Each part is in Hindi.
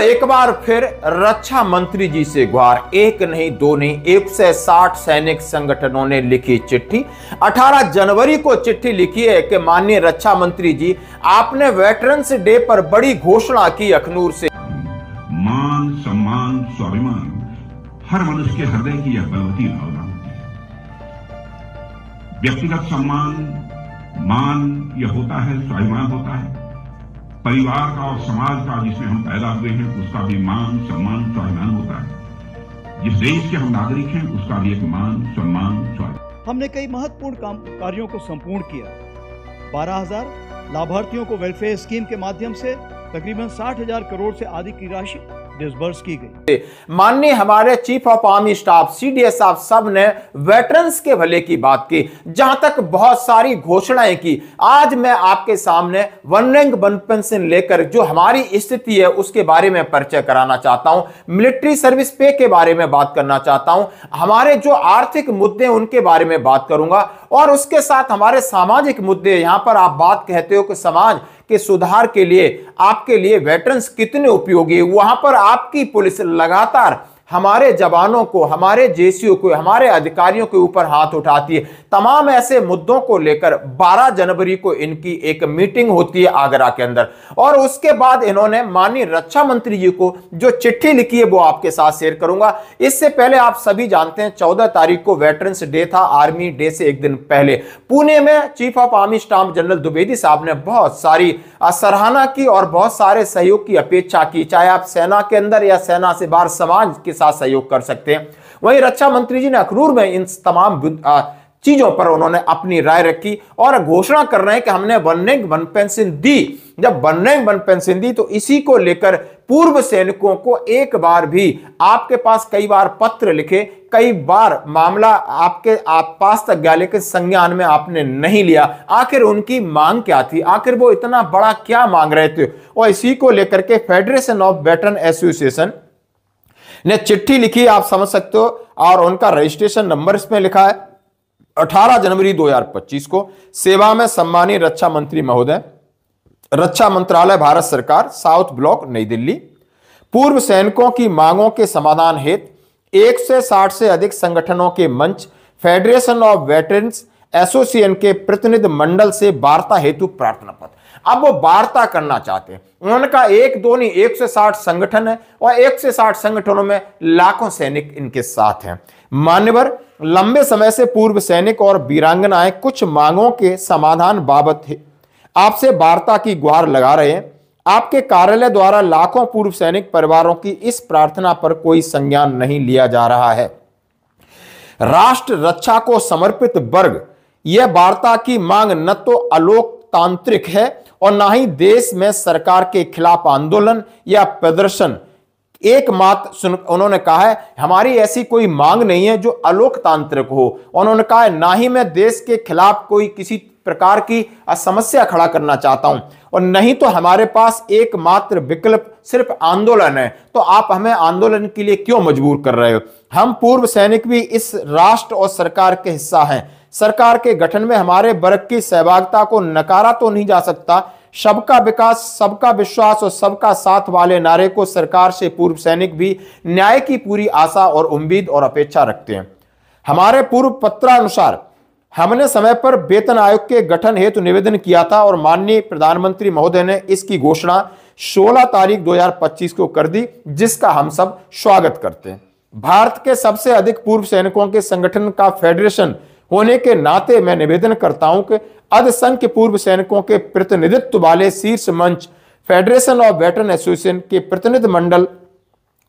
एक बार फिर रक्षा मंत्री जी से गुहार। एक नहीं दो नहीं 160 सैनिक संगठनों ने लिखी चिट्ठी। 18 जनवरी को चिट्ठी लिखी है कि माननीय रक्षा मंत्री जी, आपने वेटरन्स डे पर बड़ी घोषणा की अखनूर से। मान, सम्मान, स्वाभिमान हर मनुष्य के हृदय की यह बलवती भावना होती है। व्यक्तिगत सम्मान, मान यह होता है, स्वाभिमान होता है परिवार का और समाज का जिसमें हम पैदा हुए हैं, उसका भी मान, सम्मान, स्वाभिमान होता है। जिस देश के हम नागरिक हैं, उसका भी एक मान, सम्मान, स्वाभिमान। हमने कई महत्वपूर्ण कार्यों को संपूर्ण किया। 12,000 लाभार्थियों को वेलफेयर स्कीम के माध्यम से तकरीबन 60,000 करोड़ से अधिक की राशि डिसबर्स की गई। माननीय हमारे chief of army staff CDS साहब सब ने वेटरन्स के भले की बात की, जहां तक बहुत सारी घोषणाएं की। आज मैं आपके सामने वन रैंक वन पेंशन लेकर जो हमारी स्थिति है उसके बारे में परिचय कराना चाहता हूं। मिलिट्री सर्विस पे के बारे में बात करना चाहता हूं। हमारे जो आर्थिक मुद्दे उनके बारे में बात करूंगा और उसके साथ हमारे सामाजिक मुद्दे। यहां पर आप बात कहते हो कि समाज के सुधार के लिए आपके लिए वेटरन्स कितने उपयोगी है, वहां पर आपकी पुलिस लगातार हमारे जवानों को, हमारे जेसीओ को, हमारे अधिकारियों के ऊपर हाथ उठाती है। तमाम ऐसे मुद्दों को लेकर 12 जनवरी को इनकी एक मीटिंग होती है आगरा के अंदर और उसके बाद इन्होंने माननीय रक्षा मंत्री जी को जो चिट्ठी लिखी है वो आपके साथ शेयर करूंगा। इससे पहले आप सभी जानते हैं 14 तारीख को वेटरन्स डे था। आर्मी डे से एक दिन पहले पुणे में chief of army staff general Dwivedi साहब ने बहुत सारी सराहना की और बहुत सारे सहयोग की अपेक्षा की, चाहे आप सेना के अंदर या सेना से बाहर समाज के साथ सहयोग कर सकते हैं। वहीं रक्षा मंत्री जी ने अखनूर में इन तमाम चीजों पर उन्होंने अपनी राय रखी और घोषणा कर रहे हैं कि हमने वन रैंक वन पेंशन दी। जब वन रैंक वन पेंशन दी तो इसी को लेकर पूर्व सैनिकों को एक बार भी आपके पास कई बार पत्र लिखे, कई बार मामला आपके पास तक गया लेकिन संज्ञान में आपने नहीं लिया। आखिर उनकी मांग क्या थी, आखिर वो इतना बड़ा क्या मांग रहे थे? और इसी को लेकर के फेडरेशन ऑफ वेटरन एसोसिएशन ने चिट्ठी लिखी, आप समझ सकते हो, और उनका रजिस्ट्रेशन नंबर इसमें लिखा है 18 जनवरी 2025 को। सेवा में सम्मानीय रक्षा मंत्री महोदय, रक्षा मंत्रालय भारत सरकार, साउथ ब्लॉक, नई दिल्ली। पूर्व सैनिकों की मांगों के समाधान हेतु 160 से अधिक संगठनों के मंच फेडरेशन ऑफ वेटरन्स एसोसिएशन के प्रतिनिधि मंडल से वार्ता हेतु प्रार्थना पत्र। अब वो वार्ता करना चाहते हैं। उन्होंने कहा एक दो नहीं 160 संगठन है और 160 संगठनों में लाखों सैनिक इनके साथ हैं। मान्यवर, लंबे समय से पूर्व सैनिक और वीरांगनाएं कुछ मांगों के समाधान बाबत आपसे वार्ता की गुहार लगा रहे हैं। आपके कार्यालय द्वारा लाखों पूर्व सैनिक परिवारों की इस प्रार्थना पर कोई संज्ञान नहीं लिया जा रहा है। राष्ट्र रक्षा को समर्पित वर्ग, यह वार्ता की मांग न तो अलोकतांत्रिक है और ना ही देश में सरकार के खिलाफ आंदोलन या प्रदर्शन। एकमात्र उन्होंने कहा है हमारी ऐसी कोई मांग नहीं है जो अलोकतांत्रिक हो। उन्होंने कहा है ना ही मैं देश के खिलाफ कोई किसी प्रकार की समस्या खड़ा करना चाहता हूं और नहीं तो हमारे पास एकमात्र विकल्प सिर्फ आंदोलन है। तो आप हमें आंदोलन के लिए क्यों मजबूर कर रहे हो? हम पूर्व सैनिक भी इस राष्ट्र और सरकार के हिस्सा हैं। सरकार के गठन में हमारे वर्ग की सहभागिता को नकारा तो नहीं जा सकता। सबका विकास, सबका विश्वास और सबका साथ वाले नारे को सरकार से पूर्व सैनिक भी न्याय की पूरी आशा और उम्मीद और अपेक्षा रखते हैं। हमारे पूर्व पत्रानुसार हमने समय पर वेतन आयोग के गठन हेतु निवेदन किया था और माननीय प्रधानमंत्री महोदय ने इसकी घोषणा 16 तारीख 2025 को कर दी, जिसका हम सब स्वागत करते हैं। भारत के सबसे अधिक पूर्व सैनिकों के संगठन का फेडरेशन होने के नाते मैं निवेदन करता हूं कि अल्पसंख्य पूर्व सैनिकों के प्रतिनिधित्व वाले शीर्ष मंच फेडरेशन ऑफ वेटरन एसोसिएशन के प्रतिनिधि मंडल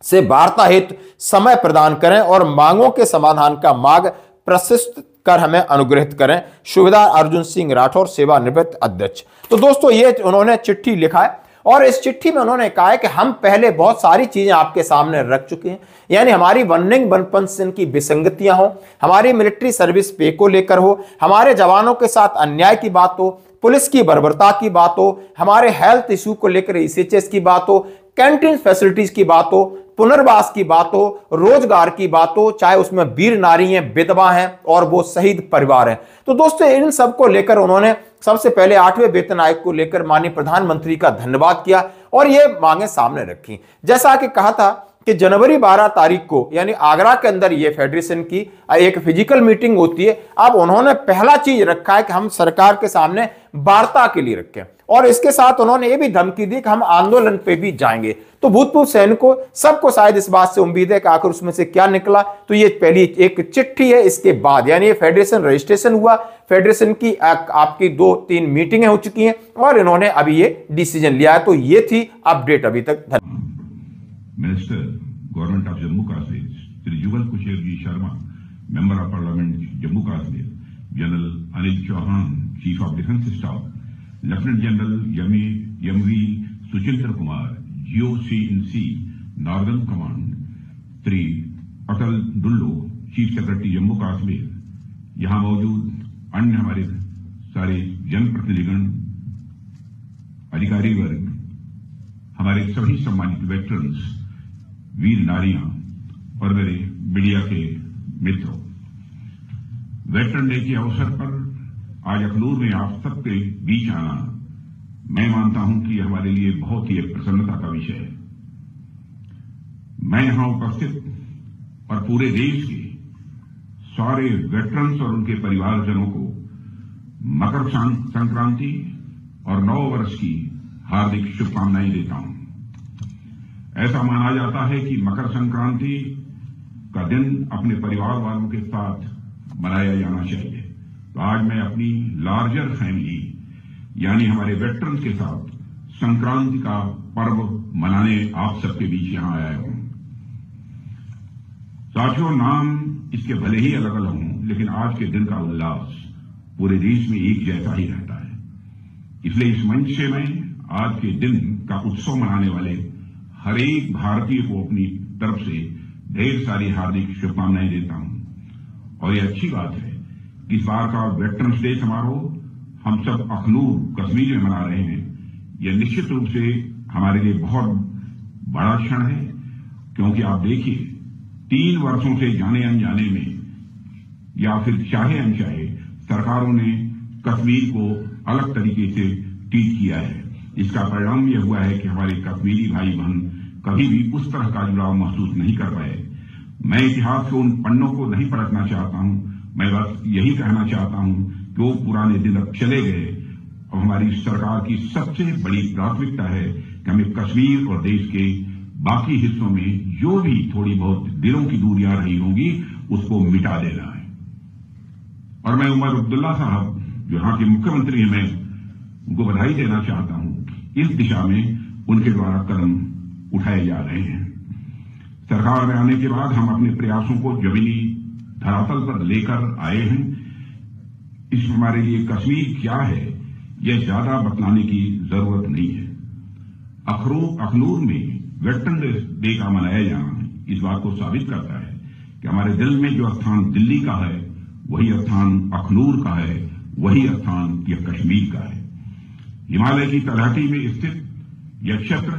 से वार्ता हेतु समय प्रदान करें और मांगों के समाधान का मार्ग प्रशस्त कर हमें अनुग्रहित करें। सुबेदार अर्जुन सिंह राठौर, सेवानिवृत्त अध्यक्ष। तो दोस्तों ये उन्होंने चिट्ठी लिखा है और इस चिट्ठी में उन्होंने कहा है कि हम पहले बहुत सारी चीजें आपके सामने रख चुके हैं, यानी हमारी वन रैंक वन पेंशन की विसंगतियां हो, हमारी मिलिट्री सर्विस पे को लेकर हो, हमारे जवानों के साथ अन्याय की बात हो, पुलिस की बर्बरता की बात हो, हमारे हेल्थ इश्यू को लेकर ईसीएचएस की बात हो, कैंटीन फैसिलिटीज की बात हो, पुनर्वास की बात हो, रोजगार की बात हो, चाहे उसमें वीर नारी हैं, विधवा हैं और वो शहीद परिवार हैं। तो दोस्तों इन सब को लेकर उन्होंने सबसे पहले 8वें वेतन आयोग को लेकर माननीय प्रधानमंत्री का धन्यवाद किया और ये मांगे सामने रखी। जैसा कि कहा था कि जनवरी 12 तारीख को यानी आगरा के अंदर ये फेडरेशन की एक फिजिकल मीटिंग होती है। अब उन्होंने पहला चीज रखा है कि हम सरकार के सामने वार्ता के लिए रखें और इसके साथ उन्होंने ये भी धमकी दी कि हम आंदोलन पे भी जाएंगे। तो भूतपूर्व सैनिकों सबको शायद इस बात से उम्मीद है कि आखिर उसमें से क्या निकला। तो ये पहली एक चिट्ठी है, इसके बाद यानी ये फेडरेशन रजिस्ट्रेशन हुआ, फेडरेशन की आपकी 2-3 मीटिंगें हो चुकी हैं और इन्होंने अभी ये डिसीजन लिया है। तो ये थी अपडेट अभी तक। Minister government of Jammu Kashmir Shri Jugal Kishore ji Sharma, member of parliament Jammu Kashmir, general Anil Chauhan, chief of defence staff, lieutenant general MV Suchindra Kumar, GOC-in-C northern command, Shri Atal Dulloo, chief secretary Jammu Kashmir, यहां मौजूद अन्य हमारे सारे जनप्रतिनिधिगण, अधिकारी वर्ग, हमारे सभी सम्मानित वेटरन्स, वीर नारियां और मेरे मीडिया के मित्रों, वेटरन डे के अवसर पर आज अखनूर में आप सबके बीच आना मैं मानता हूं कि हमारे लिए बहुत ही एक प्रसन्नता का विषय है। मैं यहां उपस्थित और पूरे देश के सारे वेटरन्स और उनके परिवारजनों को मकर संक्रांति और नव वर्ष की हार्दिक शुभकामनाएं देता हूं। ऐसा माना जाता है कि मकर संक्रांति का दिन अपने परिवार वालों के साथ मनाया जाना चाहिए। तो आज मैं अपनी लार्जर फैमिली यानी हमारे वेटरन्स के साथ संक्रांति का पर्व मनाने आप सबके बीच यहां आया हूं। साथियों, नाम इसके भले ही अलग अलग हों, लेकिन आज के दिन का उल्लास पूरे देश में एक जैसा ही रहता है। इसलिए इस मंच से मैं आज के दिन का उत्सव मनाने वाले हर एक भारतीय को अपनी तरफ से ढेर सारी हार्दिक शुभकामनाएं देता हूं। और यह अच्छी बात है कि इस बार का वेटरन्स डे समारोह हम सब अखनूर कश्मीर में मना रहे हैं। यह निश्चित रूप से हमारे लिए बहुत बड़ा क्षण है, क्योंकि आप देखिए 3 वर्षों से जाने अनजाने में या फिर चाहे अनचाहे सरकारों ने कश्मीर को अलग तरीके से ट्रीट किया है। इसका परिणाम यह हुआ है कि हमारे कश्मीरी भाई बहन कभी भी उस तरह का जुड़ाव महसूस नहीं कर पाए। मैं इतिहास के उन पन्नों को नहीं पलटना चाहता हूं, मैं बस यही कहना चाहता हूं कि वो पुराने दिन अब चले गए। अब हमारी सरकार की सबसे बड़ी प्राथमिकता है कि हमें कश्मीर और देश के बाकी हिस्सों में जो भी थोड़ी बहुत दिलों की दूरियां रही होंगी उसको मिटा देना है। और मैं उमर अब्दुल्ला साहब जो यहां के मुख्यमंत्री हैं, मैं उनको बधाई देना चाहता हूं। इस दिशा में उनके द्वारा कदम उठाए जा रहे हैं। सरकार में आने के बाद हम अपने प्रयासों को जमीनी धरातल पर लेकर आए हैं। इस हमारे लिए कश्मीर क्या है यह ज्यादा बतलाने की जरूरत नहीं है। अखनूर में वेटरन डे का मनाया जाना इस बात को साबित करता है कि हमारे दिल में जो स्थान दिल्ली का है वही स्थान अखनूर का है, वही स्थान यह कश्मीर का है। हिमालय की तलहटी में स्थित यह क्षेत्र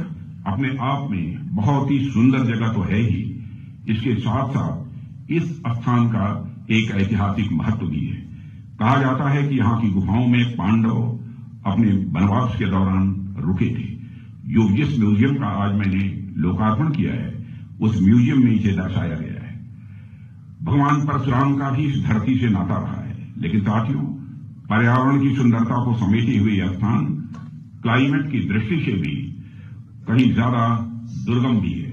अपने आप में बहुत ही सुंदर जगह तो है ही, इसके साथ साथ इस स्थान का एक ऐतिहासिक महत्व भी है। कहा जाता है कि यहाँ की गुफाओं में पांडव अपने वनवास के दौरान रुके थे। जिस म्यूजियम का आज मैंने लोकार्पण किया है उस म्यूजियम में इसे दर्शाया गया है। भगवान परशुराम का भी इस धरती से नाता रहा है। लेकिन साथियों, पर्यावरण की सुंदरता को समेटे हुए यह स्थान क्लाइमेट की दृष्टि से भी कहीं ज्यादा दुर्गम भी है।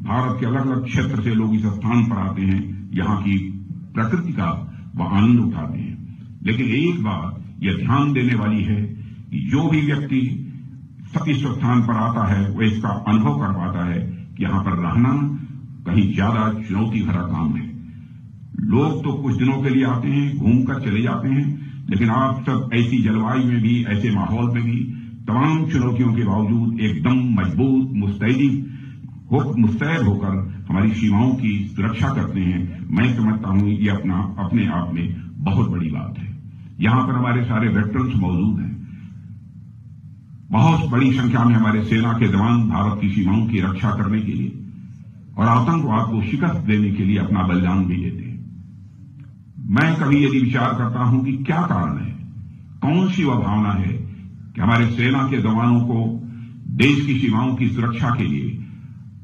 भारत के अलग अलग क्षेत्र से लोग इस स्थान पर आते हैं, यहाँ की प्रकृति का वह आनंद उठाते हैं। लेकिन एक बात यह ध्यान देने वाली है कि जो भी व्यक्ति इस स्थान पर आता है वह इसका अनुभव कर पाता है कि यहाँ पर रहना कहीं ज्यादा चुनौती भरा काम है। लोग तो कुछ दिनों के लिए आते हैं, घूमकर चले जाते हैं, लेकिन आप सब ऐसी जलवायु में भी, ऐसे माहौल में भी तमाम चुनौतियों के बावजूद एकदम मजबूत मुस्तैद होकर हमारी सीमाओं की सुरक्षा करते हैं। मैं समझता हूं ये अपने आप में बहुत बड़ी बात है। यहां पर हमारे सारे वेटरन्स मौजूद हैं। बहुत बड़ी संख्या में हमारे सेना के जवान भारत की सीमाओं की रक्षा करने के लिए और आतंकवाद को शिकस्त देने के लिए अपना बलिदान भी देते हैं। मैं कभी यदि विचार करता हूं कि क्या कारण है कौन सी वह भावना है कि हमारे सेना के जवानों को देश की सीमाओं की सुरक्षा के लिए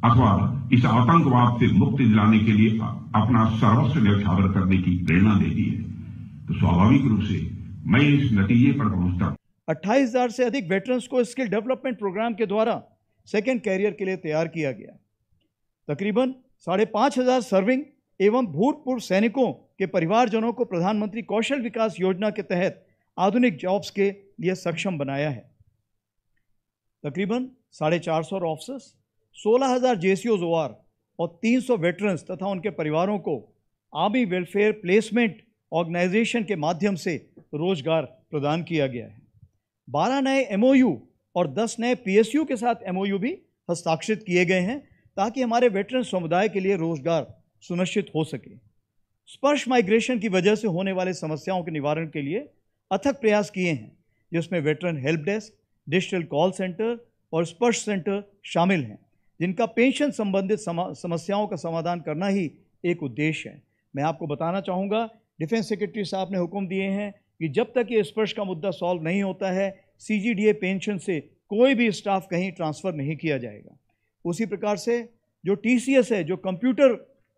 अथवा इस आतंकवाद से मुक्ति दिलाने के लिए अपना सर्वस्व न्यौछावर करने की प्रेरणा देती है, तो स्वाभाविक रूप से मैं इस नतीजे पर पहुंचता। 28,000 से अधिक वेटरन्स को स्किल डेवलपमेंट प्रोग्राम के द्वारा सेकेंड कैरियर के लिए तैयार किया गया। तकरीबन 5,500 सर्विंग एवं भूतपूर्व सैनिकों के परिवारजनों को प्रधानमंत्री कौशल विकास योजना के तहत आधुनिक जॉब्स के लिए सक्षम बनाया है। तकरीबन 450 ऑफिसर्स, 16,000 JCOs OR और 300 वेटरन्स तथा उनके परिवारों को आर्मी वेलफेयर प्लेसमेंट ऑर्गेनाइजेशन के माध्यम से रोजगार प्रदान किया गया है। 12 नए MOU और 10 नए PSU के साथ MOU भी हस्ताक्षरित किए गए हैं ताकि हमारे वेटरन समुदाय के लिए रोजगार सुनिश्चित हो सके। स्पर्श माइग्रेशन की वजह से होने वाले समस्याओं के निवारण के लिए अथक प्रयास किए हैं, जिसमें veteran help desk, digital call centre और स्पर्श सेंटर शामिल हैं, जिनका पेंशन संबंधित समस्याओं का समाधान करना ही एक उद्देश्य है। मैं आपको बताना चाहूँगा, डिफेंस सेक्रेटरी साहब ने हुक्म दिए हैं कि जब तक ये स्पर्श का मुद्दा सॉल्व नहीं होता है, CGDA पेंशन से कोई भी स्टाफ कहीं ट्रांसफ़र नहीं किया जाएगा। उसी प्रकार से जो TCS है, जो कंप्यूटर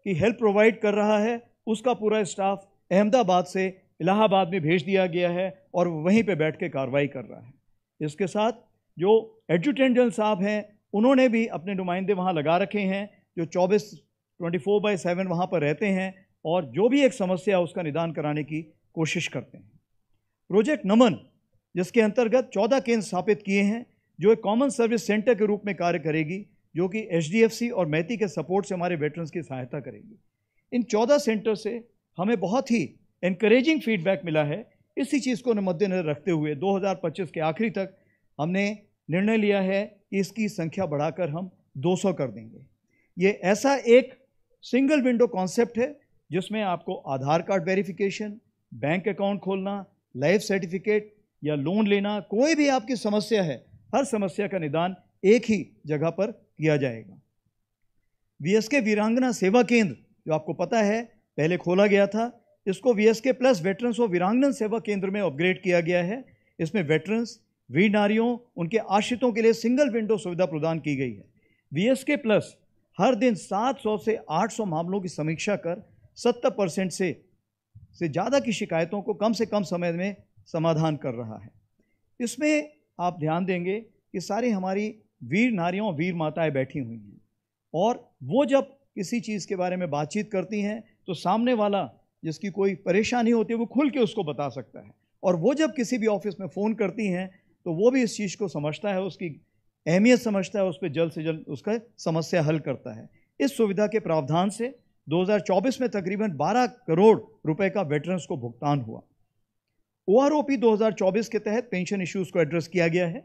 की हेल्प प्रोवाइड कर रहा है, उसका पूरा स्टाफ अहमदाबाद से इलाहाबाद में भेज दिया गया है और वहीं पे बैठ के कार्रवाई कर रहा है। इसके साथ जो एडजुटेंट जनरल साहब हैं, उन्होंने भी अपने नुमाइंदे वहाँ लगा रखे हैं, जो 24/7 वहाँ पर रहते हैं और जो भी एक समस्या है उसका निदान कराने की कोशिश करते हैं। प्रोजेक्ट नमन, जिसके अंतर्गत 14 केंद्र स्थापित किए हैं, जो एक कॉमन सर्विस सेंटर के रूप में कार्य करेगी, जो कि HDFC और मैती के सपोर्ट से हमारे वेटरन्स की सहायता करेगी। इन 14 सेंटर से हमें बहुत ही एनकरेजिंग फीडबैक मिला है। इसी चीज़ को मद्देनजर रखते हुए 2025 के आखिरी तक हमने निर्णय लिया है कि इसकी संख्या बढ़ाकर हम 200 कर देंगे। ये ऐसा एक सिंगल विंडो कॉन्सेप्ट है जिसमें आपको आधार कार्ड वेरिफिकेशन, बैंक अकाउंट खोलना, लाइफ सर्टिफिकेट या लोन लेना, कोई भी आपकी समस्या है, हर समस्या का निदान एक ही जगह पर किया जाएगा। VSK वीरांगना सेवा केंद्र, जो आपको पता है पहले खोला गया था, इसको VSK प्लस वेटरन्स और वीरांगना सेवा केंद्र में अपग्रेड किया गया है। इसमें वेटरन्स, वीर नारियों, उनके आश्रितों के लिए सिंगल विंडो सुविधा प्रदान की गई है। VSK प्लस हर दिन 700 से 800 मामलों की समीक्षा कर 70% से ज़्यादा की शिकायतों को कम से कम समय में समाधान कर रहा है। इसमें आप ध्यान देंगे कि सारी हमारी वीर नारियों, वीर माताएं बैठी हुई हैं और वो जब किसी चीज़ के बारे में बातचीत करती हैं तो सामने वाला जिसकी कोई परेशानी होती है वो खुल के उसको बता सकता है, और वो जब किसी भी ऑफिस में फ़ोन करती हैं तो वो भी इस चीज़ को समझता है, उसकी अहमियत समझता है, उस पर जल्द से जल्द उसका समस्या हल करता है। इस सुविधा के प्रावधान से 2024 में तकरीबन 12 करोड़ रुपए का वेटरन्स को भुगतान हुआ। OROP 2024 के तहत पेंशन इश्यूज़ को एड्रेस किया गया है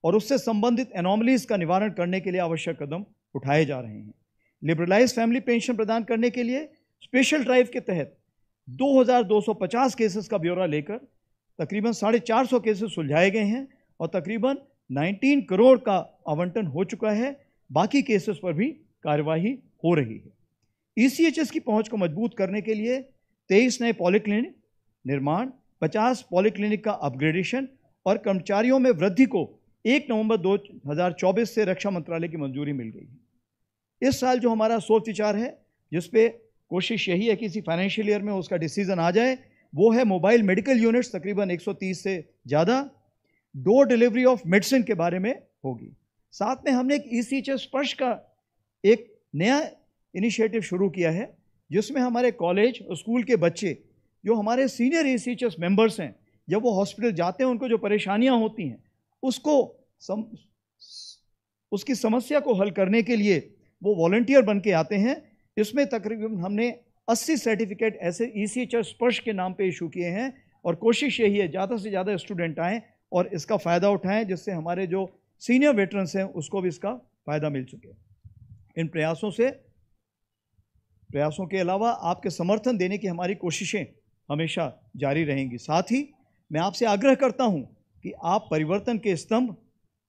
और उससे संबंधित एनोमलीज का निवारण करने के लिए आवश्यक कदम उठाए जा रहे हैं। लिबरलाइज फैमिली पेंशन प्रदान करने के लिए स्पेशल ड्राइव के तहत 2250 केसेस का ब्यौरा लेकर तकरीबन 450 केसेस सुलझाए गए हैं और तकरीबन 19 करोड़ का आवंटन हो चुका है। बाकी केसेस पर भी कार्यवाही हो रही है। ECHS की पहुंच को मजबूत करने के लिए 23 नए पॉलीक्लिनिक निर्माण, 50 पॉलीक्लिनिक का अपग्रेडेशन और कर्मचारियों में वृद्धि को 1 नवंबर 2024 से रक्षा मंत्रालय की मंजूरी मिल गई है। इस साल जो हमारा सोच विचार है, जिस पे कोशिश यही है कि इसी फाइनेंशियल ईयर में उसका डिसीजन आ जाए, वो है मोबाइल मेडिकल यूनिट्स तकरीबन 130 से ज़्यादा, डोर डिलीवरी ऑफ मेडिसिन के बारे में होगी। साथ में हमने एक ECHS स्पर्श का एक नया इनिशिएटिव शुरू किया है, जिसमें हमारे कॉलेज और स्कूल के बच्चे जो हमारे सीनियर ECHS मेंबर्स हैं, जब वो हॉस्पिटल जाते हैं उनको जो परेशानियां होती हैं उसकी समस्या को हल करने के लिए वो वॉलंटियर बन के आते हैं। इसमें तकरीबन हमने 80 सर्टिफिकेट ऐसे ECHS स्पर्श के नाम पे इशू किए हैं और कोशिश यही है ज़्यादा से ज़्यादा स्टूडेंट आएँ और इसका फ़ायदा उठाएं, जिससे हमारे जो सीनियर वेटरन्स हैं उसको भी इसका फ़ायदा मिल सके। इन प्रयासों के अलावा आपके समर्थन देने की हमारी कोशिशें हमेशा जारी रहेंगी। साथ ही मैं आपसे आग्रह करता हूं कि आप परिवर्तन के स्तंभ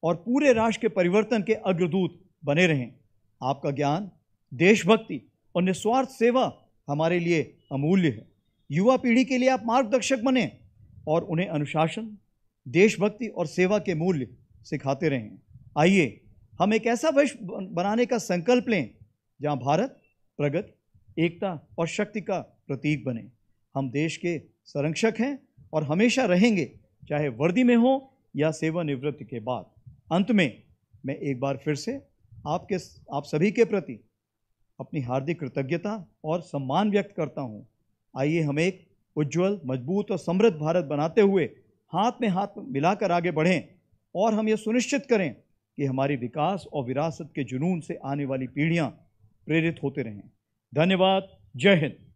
और पूरे राष्ट्र के परिवर्तन के अग्रदूत बने रहें। आपका ज्ञान, देशभक्ति और निस्वार्थ सेवा हमारे लिए अमूल्य है। युवा पीढ़ी के लिए आप मार्गदर्शक बने और उन्हें अनुशासन, देशभक्ति और सेवा के मूल्य सिखाते रहें। आइए हम एक ऐसा विश्व बनाने का संकल्प लें जहां भारत प्रगति, एकता और शक्ति का प्रतीक बने। हम देश के संरक्षक हैं और हमेशा रहेंगे, चाहे वर्दी में हो या सेवानिवृत्ति के बाद। अंत में मैं एक बार फिर से आप सभी के प्रति अपनी हार्दिक कृतज्ञता और सम्मान व्यक्त करता हूं। आइए हम एक उज्जवल, मजबूत और समृद्ध भारत बनाते हुए हाथ में हाथ मिलाकर आगे बढ़ें और हम ये सुनिश्चित करें कि हमारी विकास और विरासत के जुनून से आने वाली पीढ़ियां प्रेरित होते रहें। धन्यवाद। जय हिंद।